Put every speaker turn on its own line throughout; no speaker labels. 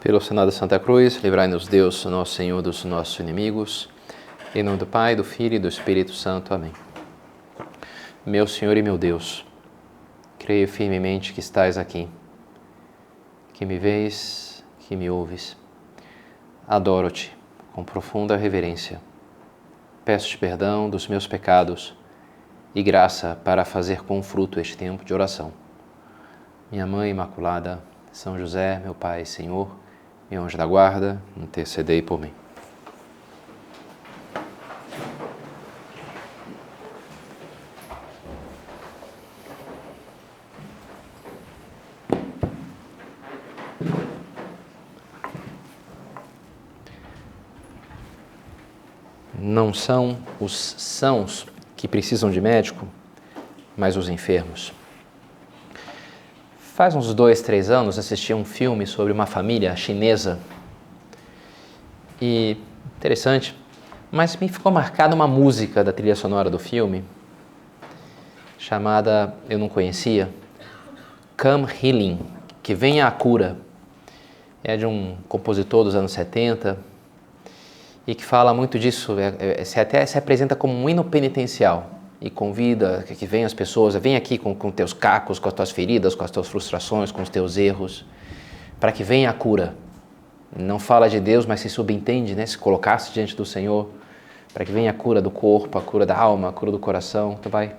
Pelo sinal da Santa Cruz, livrai-nos Deus, nosso Senhor, dos nossos inimigos. Em nome do Pai, do Filho e do Espírito Santo. Amém. Meu Senhor e meu Deus, creio firmemente que estais aqui, que me vês, que me ouves. Adoro-te com profunda reverência. Peço-te perdão dos meus pecados e graça para fazer com fruto este tempo de oração. Minha Mãe Imaculada, São José, meu Pai e Senhor, meu anjo da guarda, intercedei por mim. Não são os sãos que precisam de médico, mas os enfermos. Faz uns 2, 3 anos assisti um filme sobre uma família chinesa e interessante, mas me ficou marcada uma música da trilha sonora do filme chamada, eu não conhecia, Come Healing, que venha a cura. É de um compositor dos anos 70 e que fala muito disso, até se apresenta como um hino penitencial e convida que venham as pessoas, vem aqui com teus cacos, com as tuas feridas, com as tuas frustrações, com os teus erros, para que venha a cura. Não fala de Deus, mas se subentende, né? Se colocasse diante do Senhor, para que venha a cura do corpo, a cura da alma, a cura do coração, tu vai.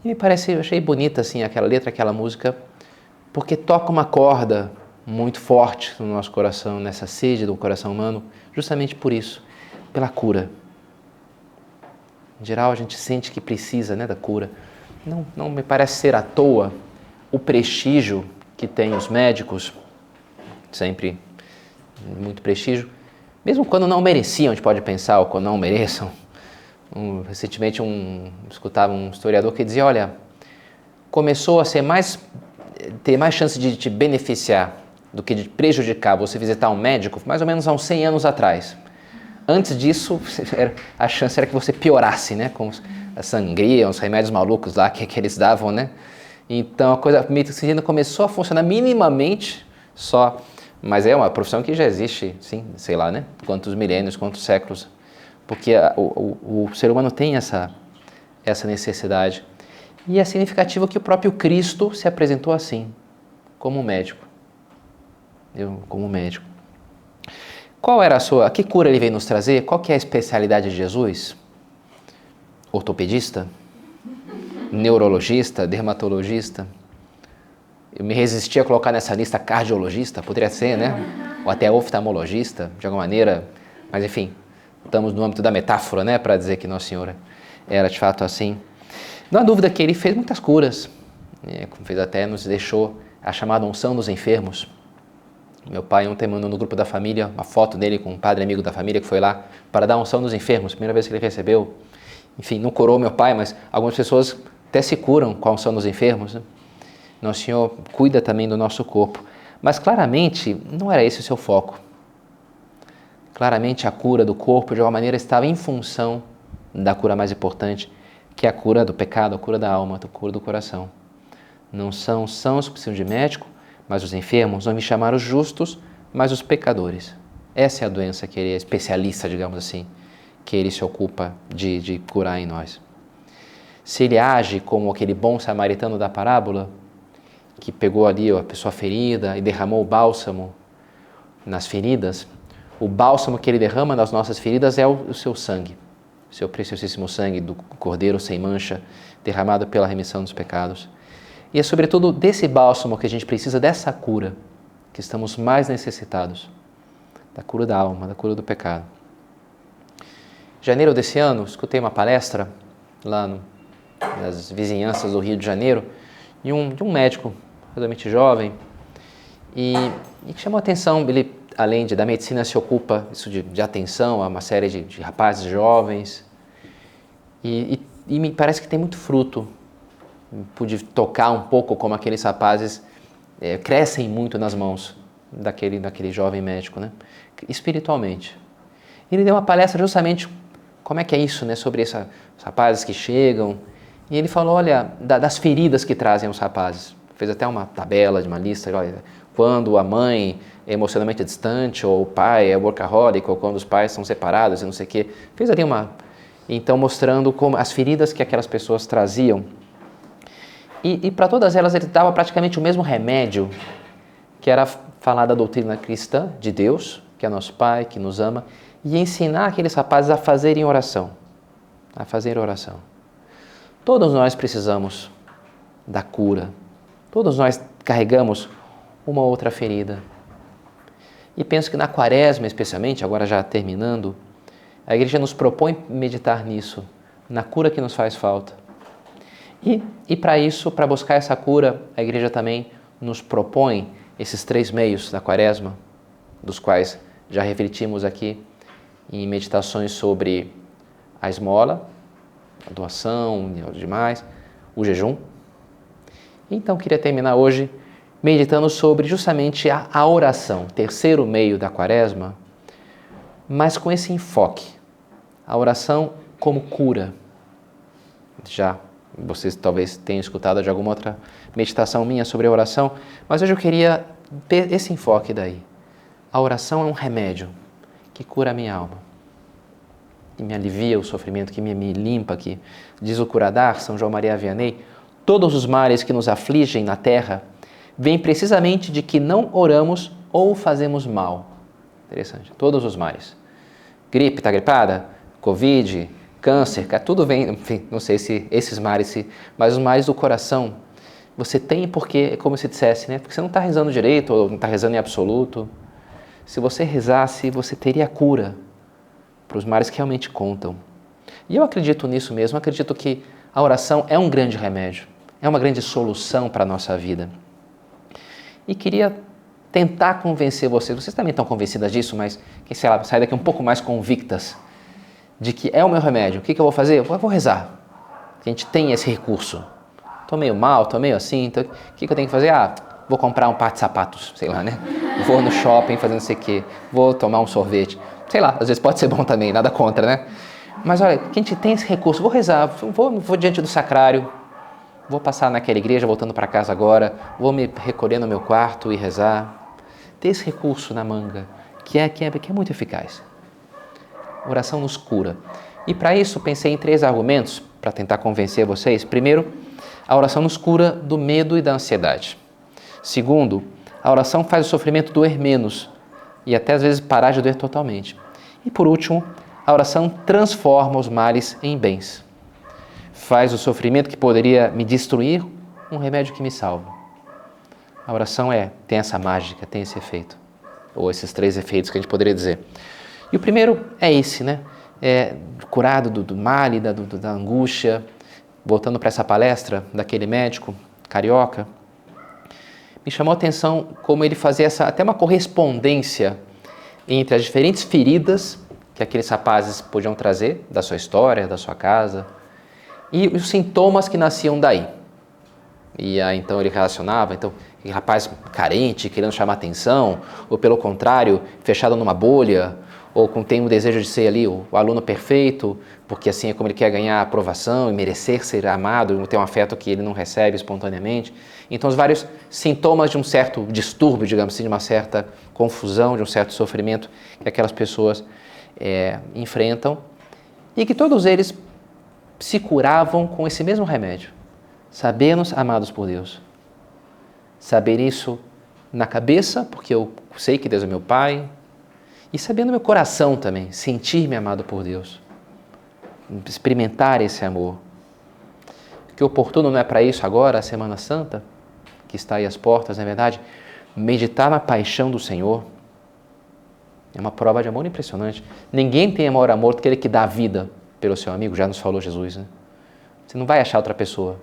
E me parece, eu achei bonita assim aquela letra, aquela música, porque toca uma corda muito forte no nosso coração, nessa sede do coração humano, justamente por isso, pela cura. Em geral, a gente sente que precisa, né, da cura. Não me parece ser à toa o prestígio que tem os médicos, sempre muito prestígio, mesmo quando não mereciam, a gente pode pensar, ou quando não mereçam. Recentemente, escutava um historiador que dizia, olha, começou a ter mais chance de te beneficiar do que de prejudicar você visitar um médico, mais ou menos há uns 100 anos atrás. Antes disso, a chance era que você piorasse, né? Com a sangria, os remédios malucos lá que eles davam, né? Então, a medicina começou a funcionar minimamente só, mas é uma profissão que já existe, sim, sei lá, né? Quantos milênios, quantos séculos, porque o ser humano tem essa necessidade. E é significativo que o próprio Cristo se apresentou assim, como médico. Como médico. Qual era que cura ele veio nos trazer? Qual que é a especialidade de Jesus? Ortopedista? Neurologista? Dermatologista? Eu me resisti a colocar nessa lista cardiologista, poderia ser, né? Ou até oftalmologista, de alguma maneira. Mas enfim, estamos no âmbito da metáfora, né? Para dizer que Nossa Senhora era de fato assim. Não há dúvida que ele fez muitas curas. Fez até, nos deixou a chamada unção dos enfermos. Meu pai ontem mandou no grupo da família uma foto dele com um padre amigo da família que foi lá para dar a unção dos enfermos, primeira vez que ele recebeu. Enfim, não curou meu pai, mas algumas pessoas até se curam com a unção dos enfermos, né? Nosso Senhor cuida também do nosso corpo. Mas claramente não era esse o seu foco. Claramente a cura do corpo de alguma maneira estava em função da cura mais importante, que é a cura do pecado, a cura da alma, a cura do coração. Não são sãos que precisam de médico, mas os enfermos, não me chamaram os justos, mas os pecadores. Essa é a doença que ele é especialista, digamos assim, que ele se ocupa de curar em nós. Se ele age como aquele bom samaritano da parábola, que pegou ali a pessoa ferida e derramou o bálsamo nas feridas, o bálsamo que ele derrama nas nossas feridas é o seu sangue, o seu preciosíssimo sangue do Cordeiro sem mancha, derramado pela remissão dos pecados. E é sobretudo desse bálsamo que a gente precisa, dessa cura, que estamos mais necessitados, da cura da alma, da cura do pecado. Em janeiro desse ano, escutei uma palestra lá nas vizinhanças do Rio de Janeiro, de um médico relativamente jovem, e chamou a atenção, ele, além da medicina, se ocupa de atenção a uma série de rapazes jovens, e me parece que tem muito fruto. Pude tocar um pouco como aqueles rapazes crescem muito nas mãos daquele jovem médico, né? Espiritualmente. Ele deu uma palestra justamente como é que é isso, né? Sobre os rapazes que chegam. E ele falou, olha, das feridas que trazem os rapazes. fez até uma tabela de uma lista, olha, quando a mãe é emocionalmente distante, ou o pai é workaholic, ou quando os pais são separados e não sei o quê. Fez ali então mostrando como as feridas que aquelas pessoas traziam. E para todas elas ele dava praticamente o mesmo remédio, que era falar da doutrina cristã de Deus, que é nosso Pai, que nos ama, e ensinar aqueles rapazes a fazerem oração. A fazer oração. Todos nós precisamos da cura. Todos nós carregamos uma outra ferida. E penso que na Quaresma, especialmente, agora já terminando, a igreja nos propõe meditar nisso, na cura que nos faz falta. E para isso, para buscar essa cura, a igreja também nos propõe esses 3 meios da Quaresma, dos quais já refletimos aqui em meditações sobre a esmola, a doação e os demais, o jejum. Então, queria terminar hoje meditando sobre justamente a oração, terceiro meio da Quaresma, mas com esse enfoque, a oração como cura. Já vocês talvez tenham escutado de alguma outra meditação minha sobre a oração, mas hoje eu queria ter esse enfoque daí. A oração é um remédio que cura a minha alma, que me alivia o sofrimento, que me limpa, que diz o curador, São João Maria Vianney, todos os males que nos afligem na terra vêm precisamente de que não oramos ou fazemos mal. Interessante, todos os males. Gripe, está gripada? Covid, câncer, tudo vem, enfim, não sei se esses males, mas os males do coração, você tem porque, é como se dissesse, né? Porque você não está rezando direito ou não está rezando em absoluto. Se você rezasse, você teria cura para os males que realmente contam. E eu acredito nisso mesmo, acredito que a oração é um grande remédio, é uma grande solução para a nossa vida. E queria tentar convencer vocês também estão convencidas disso, mas quem sabe sair daqui um pouco mais convictas de que é o meu remédio. O que eu vou fazer? Eu vou rezar. A gente tem esse recurso. Estou meio mal, estou meio assim, então o que eu tenho que fazer? Vou comprar um par de sapatos, sei lá, né? Vou no shopping fazer não sei o quê, vou tomar um sorvete. Sei lá, às vezes pode ser bom também, nada contra, né? Mas olha, que a gente tem esse recurso, vou rezar, vou diante do sacrário, vou passar naquela igreja, voltando para casa agora, vou me recolher no meu quarto e rezar. Ter esse recurso na manga, que é muito eficaz. A oração nos cura. E para isso pensei em 3 argumentos para tentar convencer vocês. Primeiro, a oração nos cura do medo e da ansiedade. Segundo, a oração faz o sofrimento doer menos e até às vezes parar de doer totalmente. E por último, a oração transforma os males em bens. Faz o sofrimento que poderia me destruir um remédio que me salva. A oração tem essa mágica, tem esse efeito. Ou esses 3 efeitos que a gente poderia dizer. E o primeiro é esse, né? Curado do mal e da angústia. Voltando para essa palestra daquele médico carioca, me chamou a atenção como ele fazia até uma correspondência entre as diferentes feridas que aqueles rapazes podiam trazer da sua história, da sua casa, e os sintomas que nasciam daí. E aí, então ele relacionava, rapaz carente, querendo chamar atenção, ou pelo contrário, fechado numa bolha, ou tem o desejo de ser ali o aluno perfeito, porque assim é como ele quer ganhar aprovação e merecer ser amado, ter um afeto que ele não recebe espontaneamente. Então, os vários sintomas de um certo distúrbio, digamos assim, de uma certa confusão, de um certo sofrimento que aquelas pessoas enfrentam, e que todos eles se curavam com esse mesmo remédio. Saber-nos amados por Deus. Saber isso na cabeça, porque eu sei que Deus é meu Pai, e saber no meu coração também, sentir-me amado por Deus. Experimentar esse amor. Que oportuno não é para isso agora, a Semana Santa, que está aí às portas, na verdade, meditar na paixão do Senhor. É uma prova de amor impressionante. Ninguém tem maior amor do que aquele que dá a vida pelo seu amigo, já nos falou Jesus, né? Você não vai achar outra pessoa.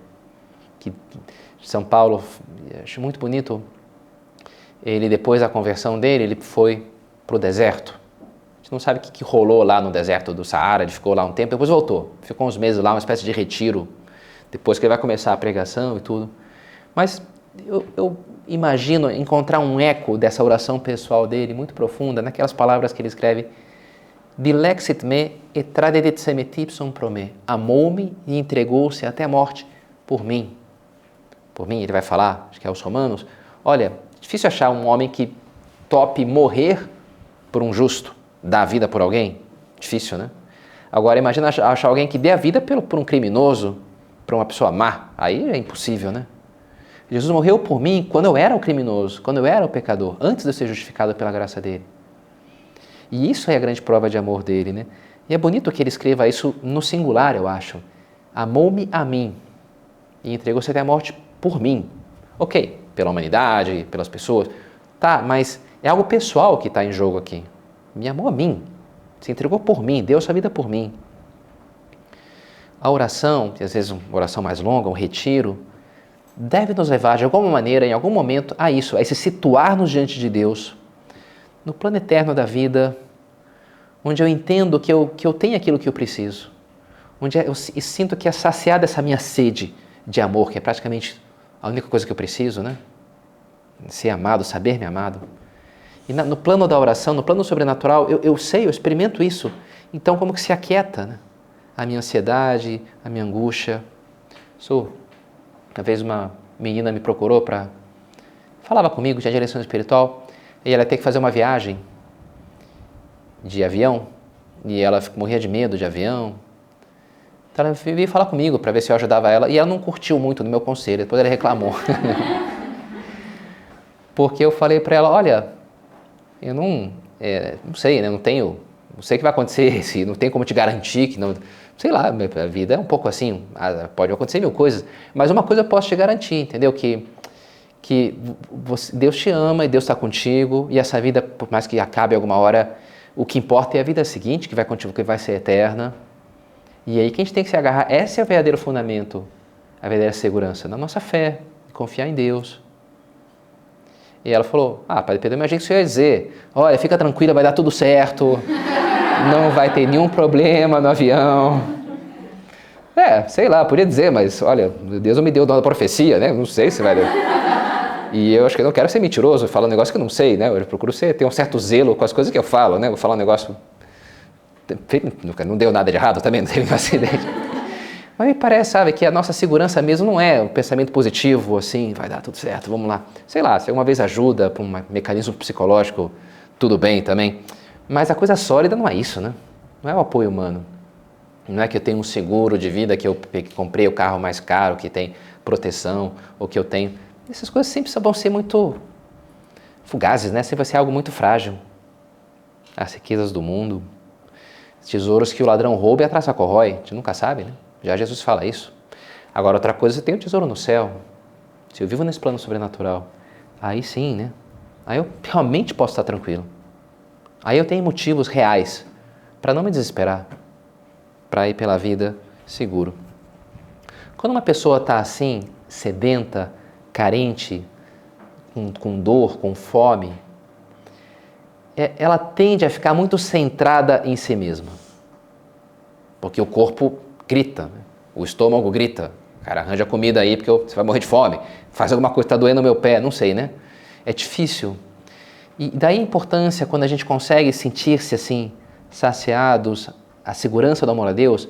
Que São Paulo, acho muito bonito, ele depois da conversão dele, ele foi para o deserto. A gente não sabe o que rolou lá no deserto do Saara, ele ficou lá um tempo, depois voltou. Ficou uns meses lá, uma espécie de retiro, depois que ele vai começar a pregação e tudo. Mas eu imagino encontrar um eco dessa oração pessoal dele, muito profunda, naquelas palavras que ele escreve: Dilexit me et tradedet semet ipsum pro me. Amou-me e entregou-se até a morte por mim. por mim, ele vai falar, acho que é aos Romanos, olha, difícil achar um homem que tope morrer por um justo, dar a vida por alguém, difícil, né? Agora imagina achar alguém que dê a vida por um criminoso, por uma pessoa má, aí é impossível, né? Jesus morreu por mim quando eu era o criminoso, quando eu era o pecador, antes de eu ser justificado pela graça dele. E isso é a grande prova de amor dele, né? E é bonito que ele escreva isso no singular, eu acho. Amou-me a mim e entregou-se até a morte por mim. Ok, pela humanidade, pelas pessoas, tá, mas é algo pessoal que está em jogo aqui. Me amou a mim, se entregou por mim, deu sua vida por mim. A oração, às vezes uma oração mais longa, um retiro, deve nos levar de alguma maneira, em algum momento, a isso, a se situar-nos diante de Deus, no plano eterno da vida, onde eu entendo que eu tenho aquilo que eu preciso, onde eu sinto que é saciada essa minha sede de amor, que é praticamente a única coisa que eu preciso, né? Ser amado, saber me amado. E no plano da oração, no plano sobrenatural, eu sei, eu experimento isso. Então, como que se aquieta, né? A minha ansiedade, a minha angústia. Uma vez uma menina me procurou falava comigo, tinha direção espiritual, e ela ia ter que fazer uma viagem de avião, e ela morria de medo de avião. Então ela veio falar comigo para ver se eu ajudava ela, e ela não curtiu muito do meu conselho, depois ela reclamou. Porque eu falei para ela, olha, eu não sei, né, não sei o que vai acontecer, se não tem como te garantir que não... Sei lá, a vida é um pouco assim, pode acontecer mil coisas, mas uma coisa eu posso te garantir, entendeu? Que Deus te ama e Deus está contigo, e essa vida, por mais que acabe alguma hora, o que importa é a vida seguinte, que vai continuar, que vai ser eterna. E aí que a gente tem que se agarrar, esse é o verdadeiro fundamento, a verdadeira segurança, na nossa fé, confiar em Deus. E ela falou, para depender do meu jeito, você ia dizer, olha, fica tranquila, vai dar tudo certo, não vai ter nenhum problema no avião. Sei lá, podia dizer, mas olha, Deus não me deu o dom da profecia, né? Não sei se vai... E eu acho que eu não quero ser mentiroso, falar um negócio que eu não sei, né? Eu procuro ter um certo zelo com as coisas que eu falo, né? Vou falar um negócio... Não deu nada de errado também, não teve nenhum acidente. Mas me parece, sabe, que a nossa segurança mesmo não é um pensamento positivo, assim, vai dar tudo certo, vamos lá. Sei lá, se alguma vez ajuda para um mecanismo psicológico, tudo bem também. Mas a coisa sólida não é isso, né? Não é o apoio humano. Não é que eu tenho um seguro de vida, que eu comprei o carro mais caro, que tem proteção, ou que eu tenho... Essas coisas sempre vão ser muito fugazes, né? Sempre vai ser algo muito frágil. As riquezas do mundo, tesouros que o ladrão rouba e a traça corrói, a gente nunca sabe, né? Já Jesus fala isso. Agora, outra coisa, você tem o tesouro no céu. Se eu vivo nesse plano sobrenatural, aí sim, né? Aí eu realmente posso estar tranquilo. Aí eu tenho motivos reais para não me desesperar, para ir pela vida seguro. Quando uma pessoa está assim, sedenta, carente, com dor, com fome, ela tende a ficar muito centrada em si mesma. Porque o corpo grita, né? O estômago grita, cara, arranja comida aí porque você vai morrer de fome, faz alguma coisa, está doendo o meu pé, não sei, né? É difícil. E daí a importância, quando a gente consegue sentir-se assim, saciados, a segurança do amor a Deus,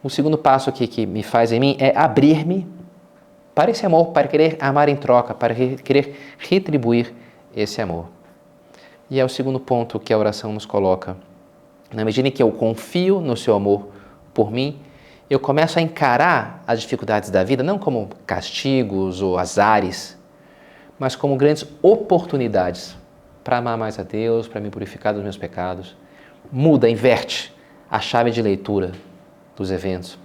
o segundo passo aqui que me faz em mim é abrir-me para esse amor, para querer amar em troca, para querer retribuir esse amor. E é o segundo ponto que a oração nos coloca. Na medida em que eu confio no seu amor por mim, eu começo a encarar as dificuldades da vida não como castigos ou azares, mas como grandes oportunidades para amar mais a Deus, para me purificar dos meus pecados. Muda, inverte a chave de leitura dos eventos.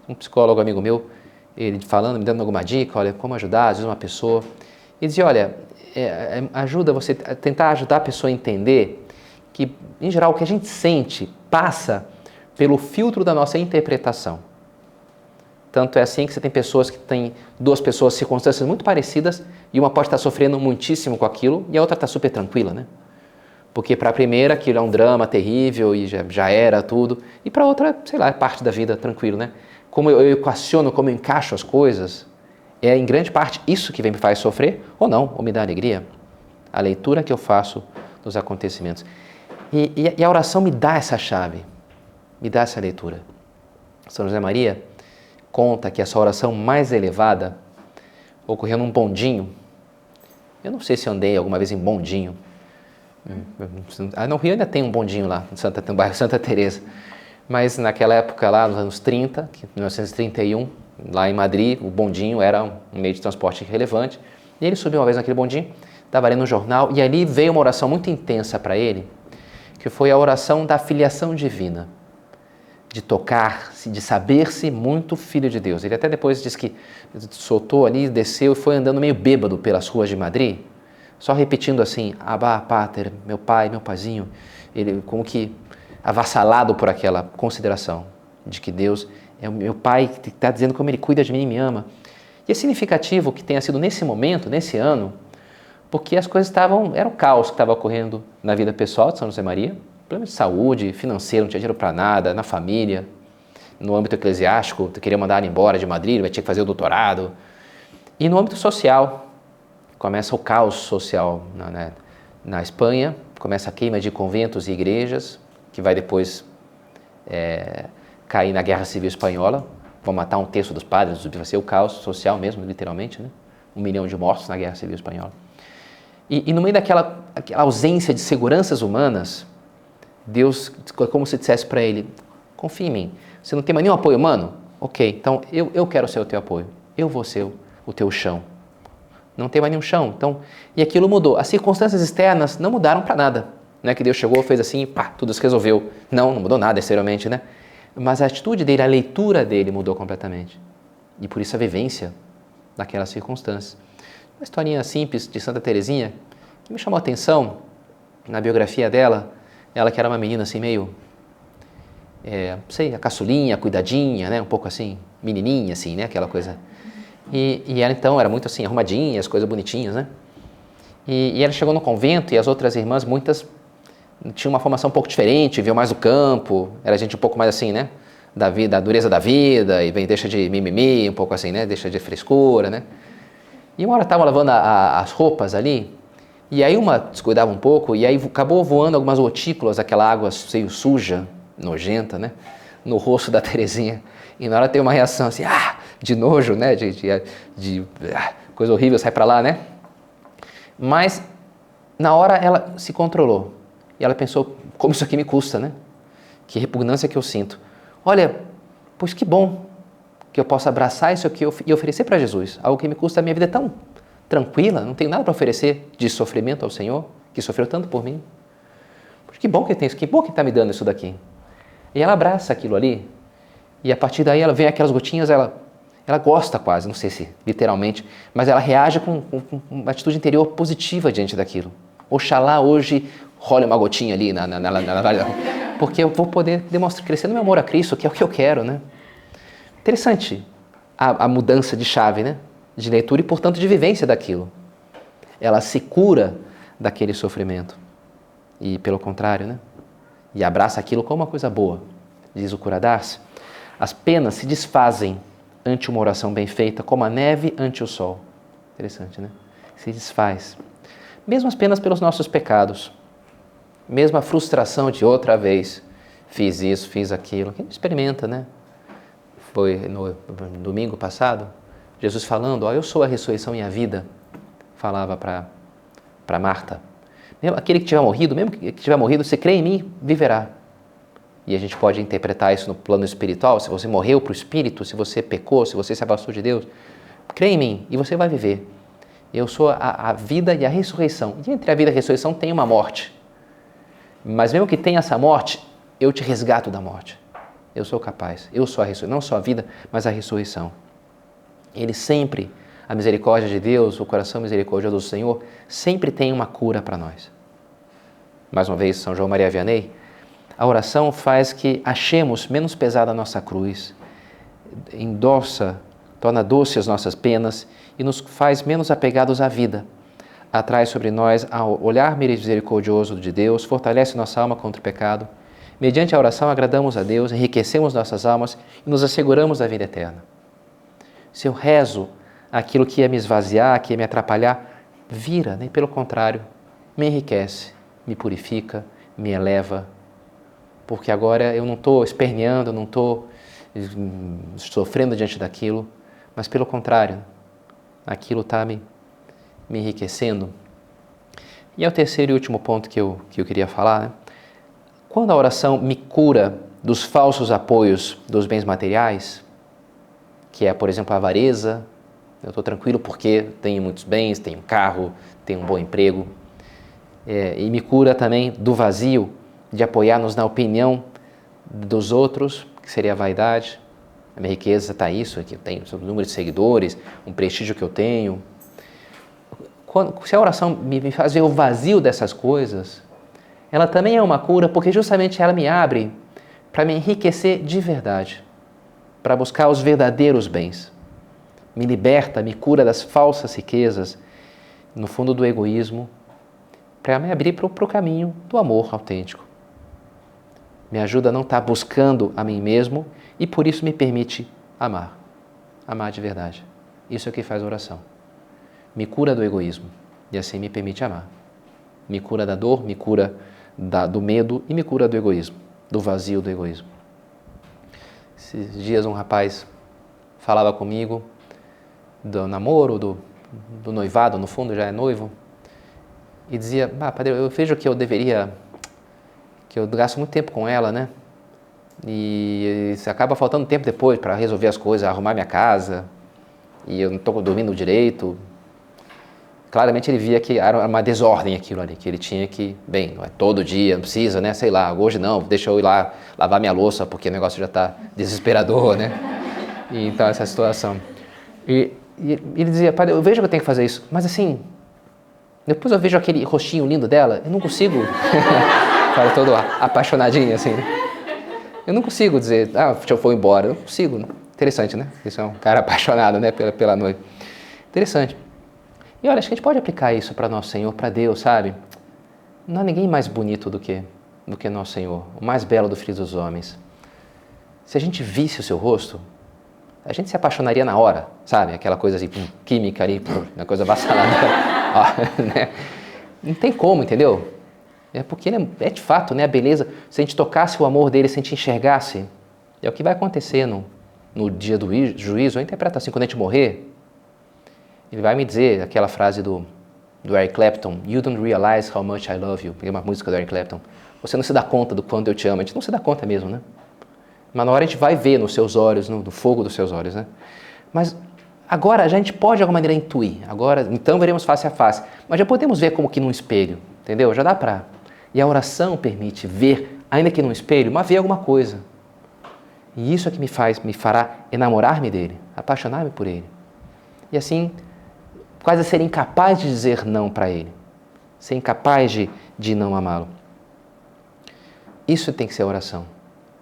Um psicólogo amigo meu, ele falando, me dando alguma dica, olha, como ajudar, às vezes uma pessoa, e dizia, olha, ajuda você a tentar ajudar a pessoa a entender que, em geral, o que a gente sente passa pelo filtro da nossa interpretação. Tanto é assim que você tem pessoas que têm duas pessoas, circunstâncias muito parecidas, e uma pode estar sofrendo muitíssimo com aquilo, e a outra está super tranquila, né? Porque para a primeira aquilo é um drama terrível e já era tudo, e para a outra, sei lá, é parte da vida, tranquilo, né? Como eu equaciono, como eu encaixo as coisas, é em grande parte isso que me faz sofrer, ou não, ou me dá alegria. A leitura que eu faço dos acontecimentos. E a oração me dá essa chave, me dá essa leitura. São José Maria conta que essa oração mais elevada ocorreu num bondinho. Eu não sei se andei alguma vez em bondinho. No Rio ainda tem um bondinho lá, no bairro Santa Teresa. Mas naquela época lá, nos anos 30, 1931, lá em Madrid, o bondinho era um meio de transporte relevante. E ele subiu uma vez naquele bondinho, estava lendo um jornal, e ali veio uma oração muito intensa para ele, que foi a oração da filiação divina, de tocar-se, de saber-se muito filho de Deus. Ele até depois disse que soltou ali, desceu e foi andando meio bêbado pelas ruas de Madrid, só repetindo assim, Abba, Pater, meu pai, meu paizinho, ele como que avassalado por aquela consideração de que Deus é o meu pai, que está dizendo como ele cuida de mim e me ama. E é significativo que tenha sido nesse momento, nesse ano, porque as coisas era um caos que estava ocorrendo na vida pessoal de São José Maria, problema de saúde, financeiro, não tinha dinheiro para nada, na família, no âmbito eclesiástico, queria mandar ele embora de Madrid, vai ter que fazer o doutorado. E no âmbito social, começa o caos social na Espanha, começa a queima de conventos e igrejas, que vai depois cair na Guerra Civil Espanhola, vão matar um terço dos padres, vai ser o caos social mesmo, literalmente, né? 1 milhão de mortos na Guerra Civil Espanhola. E no meio daquela ausência de seguranças humanas, Deus, como se dissesse para ele, confia em mim, você não tem mais nenhum apoio humano? Ok, então eu quero ser o teu apoio, eu vou ser o teu chão. Não tem mais nenhum chão. Então, e aquilo mudou. As circunstâncias externas não mudaram para nada. Não é que Deus chegou, fez assim, pá, tudo se resolveu. Não mudou nada exteriormente, né? Mas a atitude dele, a leitura dele mudou completamente. E por isso a vivência daquelas circunstâncias. Uma historinha simples de Santa Teresinha que me chamou a atenção na biografia dela. Ela que era uma menina assim meio, a caçulinha, cuidadinha, né? Um pouco assim, menininha assim, né? Aquela coisa. E ela então era muito assim, arrumadinha, as coisas bonitinhas, né? E ela chegou no convento e as outras irmãs, muitas tinham uma formação um pouco diferente, viam mais do campo, era gente um pouco mais assim, né? Da vida, da dureza da vida, e deixa de mimimi, um pouco assim, né? Deixa de frescura, né? E uma hora estavam lavando as roupas ali, e aí uma descuidava um pouco, e aí acabou voando algumas gotículas, aquela água meio suja, nojenta, né? No rosto da Teresinha. E na hora tem uma reação assim, de nojo, né? De coisa horrível, sai pra lá, né? Mas na hora ela se controlou. E ela pensou, como isso aqui me custa, né? Que repugnância que eu sinto. Olha, pois que bom que eu possa abraçar isso aqui e oferecer para Jesus. Algo que me custa, a minha vida é tão tranquila, não tenho nada para oferecer de sofrimento ao Senhor, que sofreu tanto por mim. Pois que bom que eu tenho isso, que bom que está me dando isso daqui. E ela abraça aquilo ali, e a partir daí ela vem aquelas gotinhas, ela gosta quase, não sei se literalmente, mas ela reage com uma atitude interior positiva diante daquilo. Oxalá hoje role uma gotinha ali na porque eu vou poder demonstrar, crescer no meu amor a Cristo, que é o que eu quero, né? Interessante a mudança de chave, né? De leitura e, portanto, de vivência daquilo. Ela se cura daquele sofrimento. E, pelo contrário, né? E abraça aquilo como uma coisa boa. Diz o cura d'Ars. As penas se desfazem ante uma oração bem feita, como a neve ante o sol. Interessante, né? Se desfaz. Mesmo as penas pelos nossos pecados. Mesmo a frustração de outra vez. Fiz isso, fiz aquilo. Quem experimenta, né? Foi no domingo passado, Jesus falando, eu sou a ressurreição e a vida, falava para Marta. Aquele que tiver morrido, mesmo que tiver morrido, se crê em mim, viverá. E a gente pode interpretar isso no plano espiritual, se você morreu para o Espírito, se você pecou, se você se afastou de Deus, crê em mim e você vai viver. Eu sou a vida e a ressurreição. E entre a vida e a ressurreição tem uma morte. Mas mesmo que tenha essa morte, eu te resgato da morte. Eu sou capaz, eu sou a ressurreição, não só a vida, mas a ressurreição. Ele sempre, a misericórdia de Deus, o coração misericordioso do Senhor, sempre tem uma cura para nós. Mais uma vez, São João Maria Vianney, a oração faz que achemos menos pesada a nossa cruz, endossa, torna doce as nossas penas e nos faz menos apegados à vida. Atrai sobre nós ao olhar misericordioso de Deus, fortalece nossa alma contra o pecado. Mediante a oração agradamos a Deus, enriquecemos nossas almas e nos asseguramos da vida eterna. Se eu rezo aquilo que ia me esvaziar, que ia me atrapalhar, vira, nem pelo contrário, me enriquece, me purifica, me eleva, porque agora eu não estou esperneando, não estou sofrendo diante daquilo, mas pelo contrário, aquilo está me enriquecendo. E é o terceiro e último ponto que eu queria falar, né? Quando a oração me cura dos falsos apoios dos bens materiais, que é, por exemplo, a avareza, eu estou tranquilo porque tenho muitos bens, tenho um carro, tenho um bom emprego, e me cura também do vazio de apoiar-nos na opinião dos outros, que seria a vaidade. A minha riqueza está isso, que eu tenho o número de seguidores, um prestígio que eu tenho. Se a oração me faz ver o vazio dessas coisas, ela também é uma cura, porque justamente ela me abre para me enriquecer de verdade, para buscar os verdadeiros bens. Me liberta, me cura das falsas riquezas, no fundo do egoísmo, para me abrir para o caminho do amor autêntico. Me ajuda a não estar buscando a mim mesmo e por isso me permite amar de verdade. Isso é o que faz a oração. Me cura do egoísmo e assim me permite amar. Me cura da dor, me cura do medo e me cura do egoísmo, do vazio do egoísmo. Esses dias um rapaz falava comigo do namoro, do noivado, no fundo já é noivo, e dizia, padre, eu vejo que eu gasto muito tempo com ela, né? E acaba faltando tempo depois para resolver as coisas, arrumar minha casa, e eu não estou dormindo direito. Claramente ele via que era uma desordem aquilo ali, que ele tinha que, não é todo dia, não precisa, né? Sei lá, hoje não, deixa eu ir lá lavar minha louça porque o negócio já está desesperador, né? E então essa situação. E ele dizia, padre, eu vejo que eu tenho que fazer isso, mas assim, depois eu vejo aquele rostinho lindo dela, eu não consigo, fala todo apaixonadinho assim, né? Eu não consigo dizer, deixa eu for embora, eu não consigo. Interessante, né? Isso é um cara apaixonado, né, pela noiva. Interessante. E olha, acho que a gente pode aplicar isso para Nosso Senhor, para Deus, sabe? Não há ninguém mais bonito do que Nosso Senhor, o mais belo do Filho dos Homens. Se a gente visse o seu rosto, a gente se apaixonaria na hora, sabe? Aquela coisa assim, química ali, uma coisa avassaladora. Né? Não tem como, entendeu? É porque ele é de fato, né, a beleza. Se a gente tocasse o amor dele, se a gente enxergasse, é o que vai acontecer no dia do juízo. Eu interpreto assim, quando a gente morrer, ele vai me dizer aquela frase do Eric Clapton, "You don't realize how much I love you", que é uma música do Eric Clapton. Você não se dá conta do quanto eu te amo. A gente não se dá conta mesmo, né? Mas na hora a gente vai ver nos seus olhos, no fogo dos seus olhos, né? Mas agora a gente pode de alguma maneira intuir. Agora, então veremos face a face. Mas já podemos ver como que num espelho, entendeu? Já dá pra... E a oração permite ver, ainda que num espelho, mas ver alguma coisa. E isso é que me fará enamorar-me dele, apaixonar-me por ele. E assim, quase ser incapaz de dizer não para ele. Ser incapaz de não amá-lo. Isso tem que ser a oração.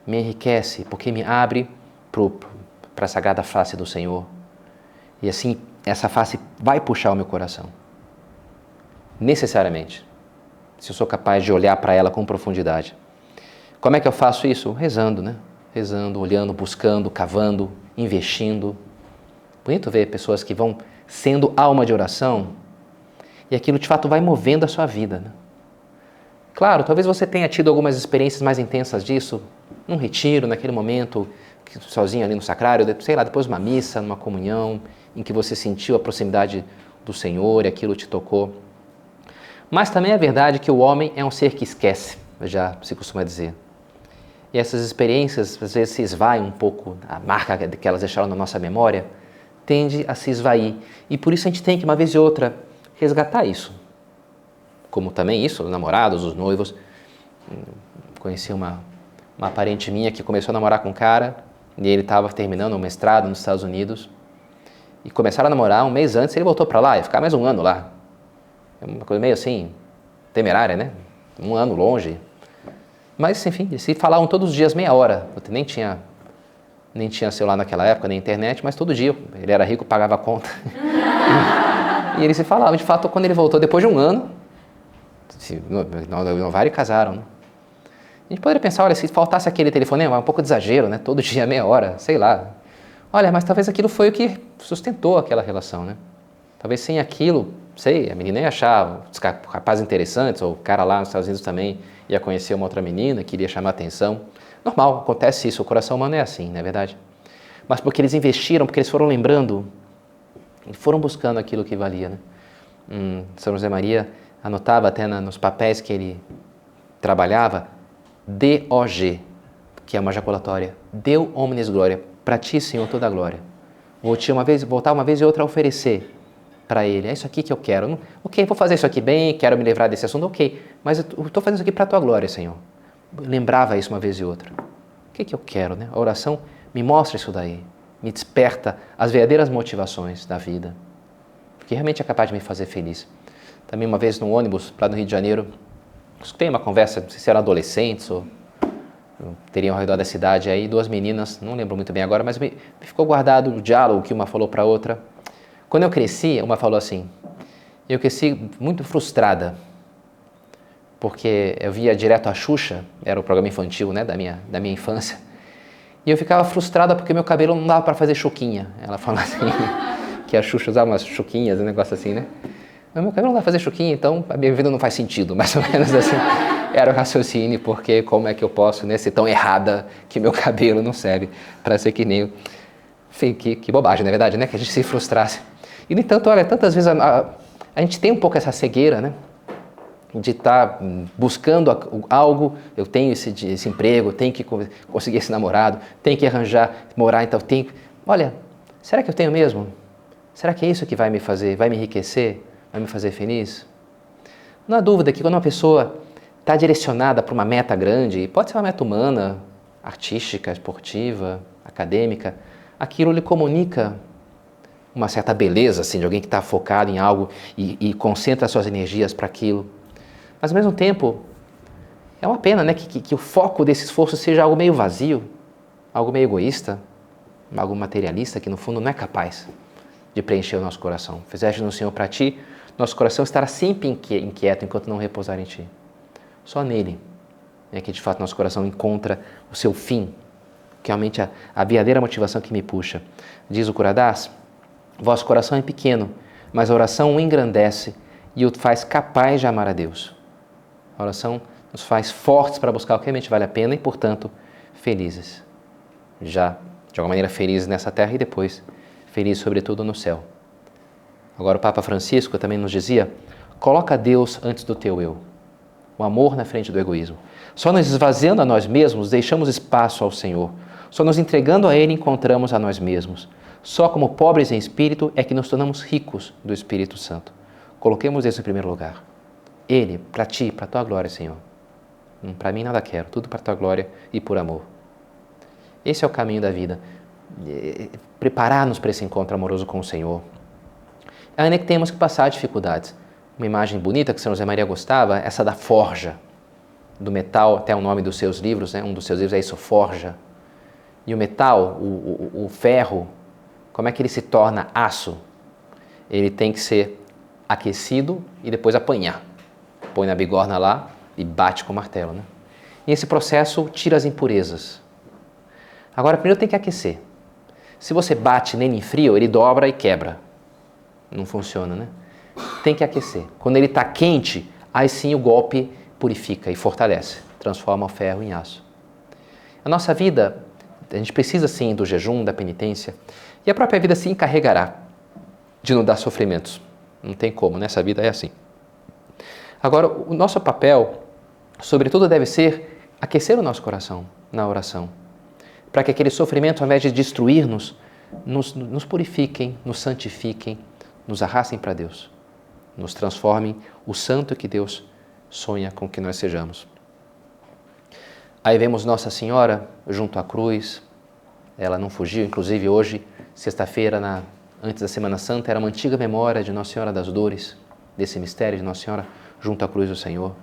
Me enriquece, porque me abre para a sagrada face do Senhor. E assim, essa face vai puxar o meu coração. Necessariamente. Se eu sou capaz de olhar para ela com profundidade. Como é que eu faço isso? Rezando, né? Rezando, olhando, buscando, cavando, investindo. Bonito ver pessoas que vão sendo alma de oração e aquilo de fato vai movendo a sua vida, né? Claro, talvez você tenha tido algumas experiências mais intensas disso, num retiro, naquele momento, sozinho ali no sacrário, sei lá, depois de uma missa, numa comunhão, em que você sentiu a proximidade do Senhor e aquilo te tocou. Mas também é verdade que o homem é um ser que esquece, já se costuma dizer. E essas experiências, às vezes, se esvaem um pouco, a marca que elas deixaram na nossa memória tende a se esvair. E por isso a gente tem que, uma vez ou outra, resgatar isso. Como também isso, os namorados, os noivos. Conheci uma parente minha que começou a namorar com um cara e ele estava terminando um mestrado nos Estados Unidos. E começaram a namorar um mês antes, ele voltou para lá, ia ficar mais um ano lá. É uma coisa meio assim, temerária, né? Um ano longe. Mas, enfim, eles se falavam todos os dias meia hora. Eu nem tinha celular naquela época, nem internet, mas todo dia. Ele era rico, pagava a conta. E eles se falavam. De fato, quando ele voltou, depois de um ano, se renovaram e casaram, né? A gente poderia pensar, olha, se faltasse aquele telefonema, é um pouco de exagero, né? Todo dia, meia hora, sei lá. Olha, mas talvez aquilo foi o que sustentou aquela relação, né? Talvez sem aquilo, sei, a menina ia achar os rapazes interessantes, ou o cara lá nos Estados Unidos também ia conhecer uma outra menina, queria chamar atenção. Normal, acontece isso, o coração humano é assim, não é verdade? Mas porque eles investiram, porque eles foram lembrando E foram buscando aquilo que valia, né? São José Maria anotava até nos papéis que ele trabalhava, DOG, que é uma ejaculatória. Deu omnes glória. Para ti, Senhor, toda a glória. Voltar uma vez e outra a oferecer para ele. É isso aqui que eu quero. Ok, vou fazer isso aqui bem, quero me livrar desse assunto, ok. Mas eu estou fazendo isso aqui para a tua glória, Senhor. Lembrava isso uma vez e outra. O que eu quero, né? A oração me mostra isso daí. Me desperta as verdadeiras motivações da vida. Porque realmente é capaz de me fazer feliz. Também uma vez no ônibus, lá no Rio de Janeiro, escutei uma conversa, não sei se eram adolescentes ou teriam ao redor da cidade aí, duas meninas, não lembro muito bem agora, mas me ficou guardado o diálogo que uma falou para a outra. Quando eu cresci, uma falou assim, eu cresci muito frustrada, porque eu via direto a Xuxa, era o programa infantil, né, da minha infância, e eu ficava frustrada porque meu cabelo não dava para fazer chuquinha. Ela fala assim, que a Xuxa usava umas chuquinhas, um negócio assim, né? Mas meu cabelo não dá pra fazer chuquinha, então a minha vida não faz sentido, mais ou menos assim. Era o raciocínio, porque como é que eu posso, né, ser tão errada que meu cabelo não serve para ser que nem... Enfim, que bobagem, na verdade, né? Que a gente se frustrasse. E, no entanto, olha, tantas vezes a gente tem um pouco essa cegueira, né? De estar buscando algo, eu tenho esse emprego, tenho que conseguir esse namorado, tenho que arranjar, morar, então tenho... Olha, será que eu tenho mesmo? Será que é isso que vai me fazer, vai me enriquecer? Vai me fazer feliz? Não há dúvida que quando uma pessoa está direcionada para uma meta grande, pode ser uma meta humana, artística, esportiva, acadêmica, aquilo lhe comunica uma certa beleza, assim, de alguém que está focado em algo e concentra suas energias para aquilo. Mas, ao mesmo tempo, é uma pena, né, que o foco desse esforço seja algo meio vazio, algo meio egoísta, algo materialista, que no fundo não é capaz de preencher o nosso coração. Fizeste no Senhor para ti, nosso coração estará sempre inquieto enquanto não repousar em ti. Só nele é que de fato nosso coração encontra o seu fim, que é realmente a verdadeira motivação que me puxa. Diz o Curadas, vosso coração é pequeno, mas a oração o engrandece e o faz capaz de amar a Deus. A oração nos faz fortes para buscar o que realmente vale a pena e, portanto, felizes. Já, de alguma maneira, felizes nessa terra e depois felizes, sobretudo, no céu. Agora o Papa Francisco também nos dizia, coloca Deus antes do teu eu, o amor na frente do egoísmo. Só nos esvaziando a nós mesmos, deixamos espaço ao Senhor. Só nos entregando a Ele, encontramos a nós mesmos. Só como pobres em espírito é que nos tornamos ricos do Espírito Santo. Coloquemos isso em primeiro lugar. Ele, para ti, para a tua glória, Senhor. Para mim nada quero, tudo para a tua glória e por amor. Esse é o caminho da vida. Preparar-nos para esse encontro amoroso com o Senhor. Ainda que temos que passar dificuldades. Uma imagem bonita que São José Maria gostava, essa da forja, do metal, até o nome dos seus livros, né? Um dos seus livros é isso, forja. E o metal, o ferro, como é que ele se torna aço? Ele tem que ser aquecido e depois apanhar. Põe na bigorna lá e bate com o martelo, né? E esse processo tira as impurezas. Agora, primeiro tem que aquecer. Se você bate nele em frio, ele dobra e quebra. Não funciona, né? Tem que aquecer. Quando ele está quente, aí sim o golpe purifica e fortalece, transforma o ferro em aço. A nossa vida, a gente precisa sim do jejum, da penitência, e a própria vida se encarregará de nos dar sofrimentos. Não tem como, né? Essa vida é assim. Agora, o nosso papel, sobretudo, deve ser aquecer o nosso coração na oração, para que aquele sofrimento, ao invés de destruir-nos, nos purifiquem, nos santifiquem, nos arrastem para Deus, nos transformem o santo que Deus sonha com que nós sejamos. Aí vemos Nossa Senhora junto à cruz, ela não fugiu, inclusive hoje, sexta-feira, antes da Semana Santa, era uma antiga memória de Nossa Senhora das Dores, desse mistério de Nossa Senhora junto à cruz do Senhor.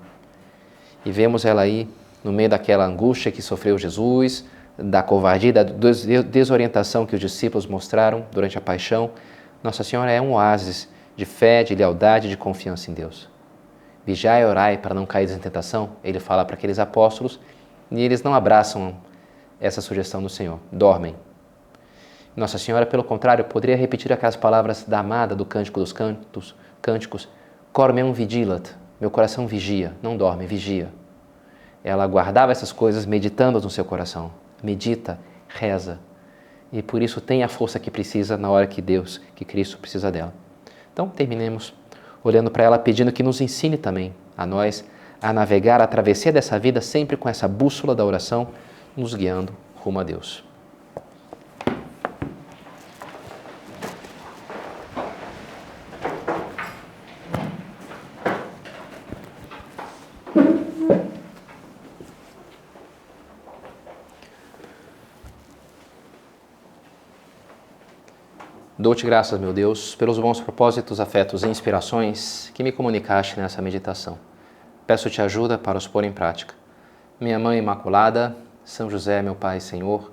E vemos ela aí, no meio daquela angústia que sofreu Jesus, da covardia, da desorientação que os discípulos mostraram durante a paixão, Nossa Senhora é um oásis de fé, de lealdade, de confiança em Deus. Vigiai e orai para não cair em tentação, ele fala para aqueles apóstolos, e eles não abraçam essa sugestão do Senhor, dormem. Nossa Senhora, pelo contrário, poderia repetir aquelas palavras da amada do Cântico dos Cânticos, cor meum vigilat, meu coração vigia, não dorme, vigia. Ela guardava essas coisas meditando no seu coração, medita, reza. e por isso tem a força que precisa na hora que Cristo precisa dela. Então, terminemos olhando para ela, pedindo que nos ensine também a nós a navegar a travessia dessa vida sempre com essa bússola da oração, nos guiando rumo a Deus. Dou-te graças, meu Deus, pelos bons propósitos, afetos e inspirações que me comunicaste nessa meditação. Peço-te ajuda para os pôr em prática. Minha Mãe Imaculada, São José, meu Pai e Senhor,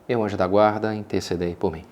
meu anjo da guarda, intercedei por mim.